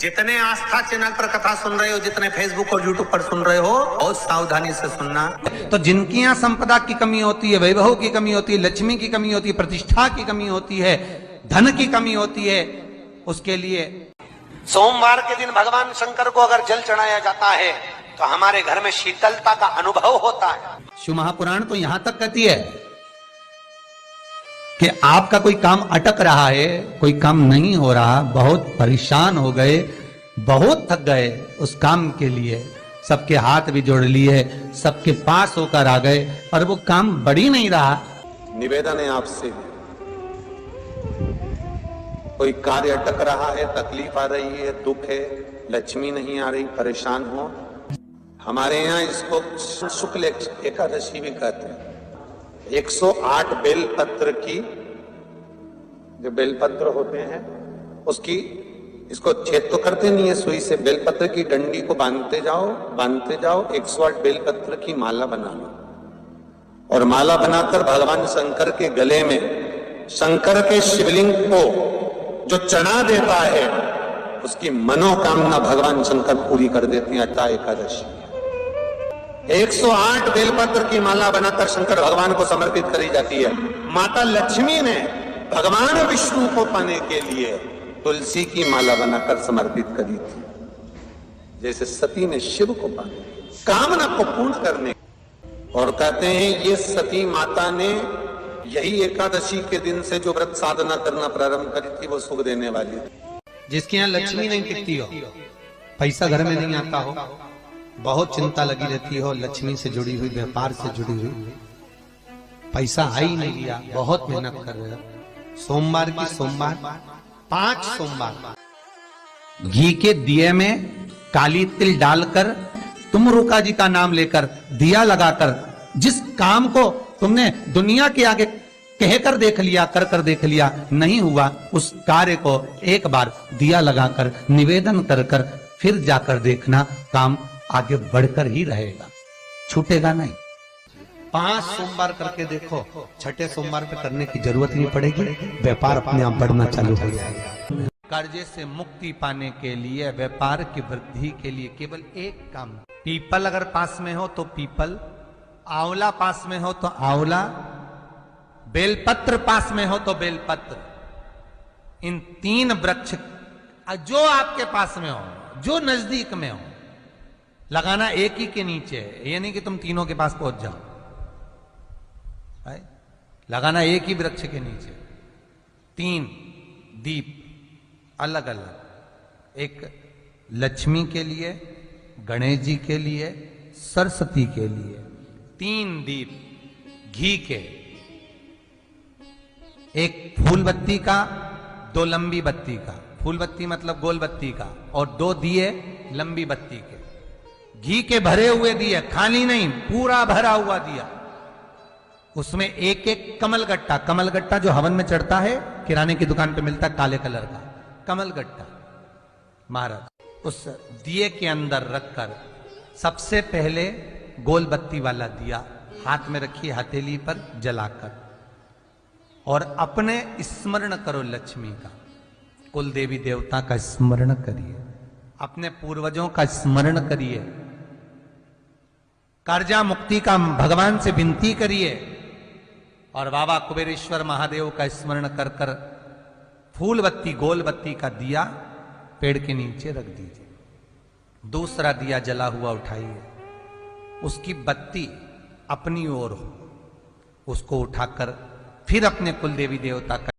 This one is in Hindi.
जितने आस्था चैनल पर कथा सुन रहे हो, जितने फेसबुक और यूट्यूब पर सुन रहे हो, बहुत सावधानी से सुनना। तो जिनकी यहाँ संपदा की कमी होती है, वैभव की कमी होती है, लक्ष्मी की कमी होती है, प्रतिष्ठा की कमी होती है, धन की कमी होती है, उसके लिए सोमवार के दिन भगवान शंकर को अगर जल चढ़ाया जाता है तो हमारे घर में शीतलता का अनुभव होता है। शिव महापुराण तो यहां तक कहती है कि आपका कोई काम अटक रहा है, कोई काम नहीं हो रहा, बहुत परेशान हो गए, बहुत थक गए, उस काम के लिए सबके हाथ भी जोड़ लिए, सबके पास होकर आ गए और वो काम बढ़ ही नहीं रहा। निवेदन है आपसे, कोई कार्य अटक रहा है, तकलीफ आ रही है, दुख है, लक्ष्मी नहीं आ रही, परेशान हो, हमारे यहाँ इसको शुक्ल एकादशी भी कहते हैं। 108 बेलपत्र की, जो बेलपत्र होते हैं उसकी, इसको छेद तो करते नहीं है सुई से, बेलपत्र की डंडी को बांधते जाओ 108 बेलपत्र की माला बना लो और माला बनाकर भगवान शंकर के गले में, शंकर के शिवलिंग को जो चढ़ा देता है उसकी मनोकामना भगवान शंकर पूरी कर देते हैं। अट्टा एकादशी 108 बेलपत्र की माला बनाकर शंकर भगवान को समर्पित करी जाती है। माता लक्ष्मी ने भगवान विष्णु को पाने के लिए तुलसी की माला बनाकर समर्पित करी थी, जैसे सती ने शिव को पाने, कामना को पूर्ण करने। और कहते हैं ये सती माता ने यही एकादशी के दिन से जो व्रत साधना करना प्रारंभ करी थी वो सुख देने वाली थी। जिसके यहाँ लक्ष्मी नहीं टिकती हो, पैसा घर में नहीं आता हो, बहुत चिंता लगी रहती हो, लक्ष्मी से जुड़ी हुई, व्यापार से जुड़ी हुई, पैसा आ ही नहीं लिया, बहुत मेहनत कर रहे हो, सोमवार की सोमवार 5 सोमवार घी के दिए में काली तिल डालकर, तुम रुका जी का नाम लेकर दिया लगाकर, जिस काम को तुमने दुनिया के आगे कहकर देख लिया, कर देख लिया, नहीं हुआ, उस कार्य को एक बार दिया लगाकर निवेदन कर फिर जाकर देखना, काम आगे बढ़कर ही रहेगा, छूटेगा नहीं। 5 सोमवार करके देखो, छठे सोमवार पे करने की जरूरत नहीं पड़ेगी, व्यापार अपने आप बढ़ना चालू हो जाएगा। कर्जे से मुक्ति पाने के लिए, व्यापार की वृद्धि के लिए केवल एक काम, पीपल अगर पास में हो तो पीपल, आंवला पास में हो तो आंवला, बेलपत्र पास में हो तो बेलपत्र, इन 3 वृक्ष जो आपके पास में हो, जो नजदीक में हो, लगाना एक ही के नीचे। ये नहीं कि तुम तीनों के पास पहुंच जाओ, लगाना एक ही वृक्ष के नीचे। 3 दीप अलग अलग, एक लक्ष्मी के लिए, गणेश जी के लिए, सरस्वती के लिए। 3 दीप घी के, एक फूल बत्ती का, 2 लंबी बत्ती का, फूल बत्ती मतलब गोल बत्ती का, और 2 दिए लंबी बत्ती के, घी के भरे हुए दिए, खाली नहीं, पूरा भरा हुआ दिया, उसमें एक एक कमलगट्टा, कमलगट्टा जो हवन में चढ़ता है, किराने की दुकान पे मिलता है काले कलर का कमलगट्टा, महाराज उस दिए के अंदर रखकर सबसे पहले गोल बत्ती वाला दिया हाथ में रखिए, हथेली पर जलाकर, और अपने स्मरण करो लक्ष्मी का, कुल देवी देवता का स्मरण करिए, अपने पूर्वजों का स्मरण करिए, कर्जा मुक्ति का भगवान से विनती करिए, और बाबा कुबेरेश्वर महादेव का स्मरण कर कर फूल बत्ती, गोल बत्ती का दिया पेड़ के नीचे रख दीजिए। दूसरा दिया जला हुआ उठाइए, उसकी बत्ती अपनी ओर हो, उसको उठाकर फिर अपने कुल देवी देवता का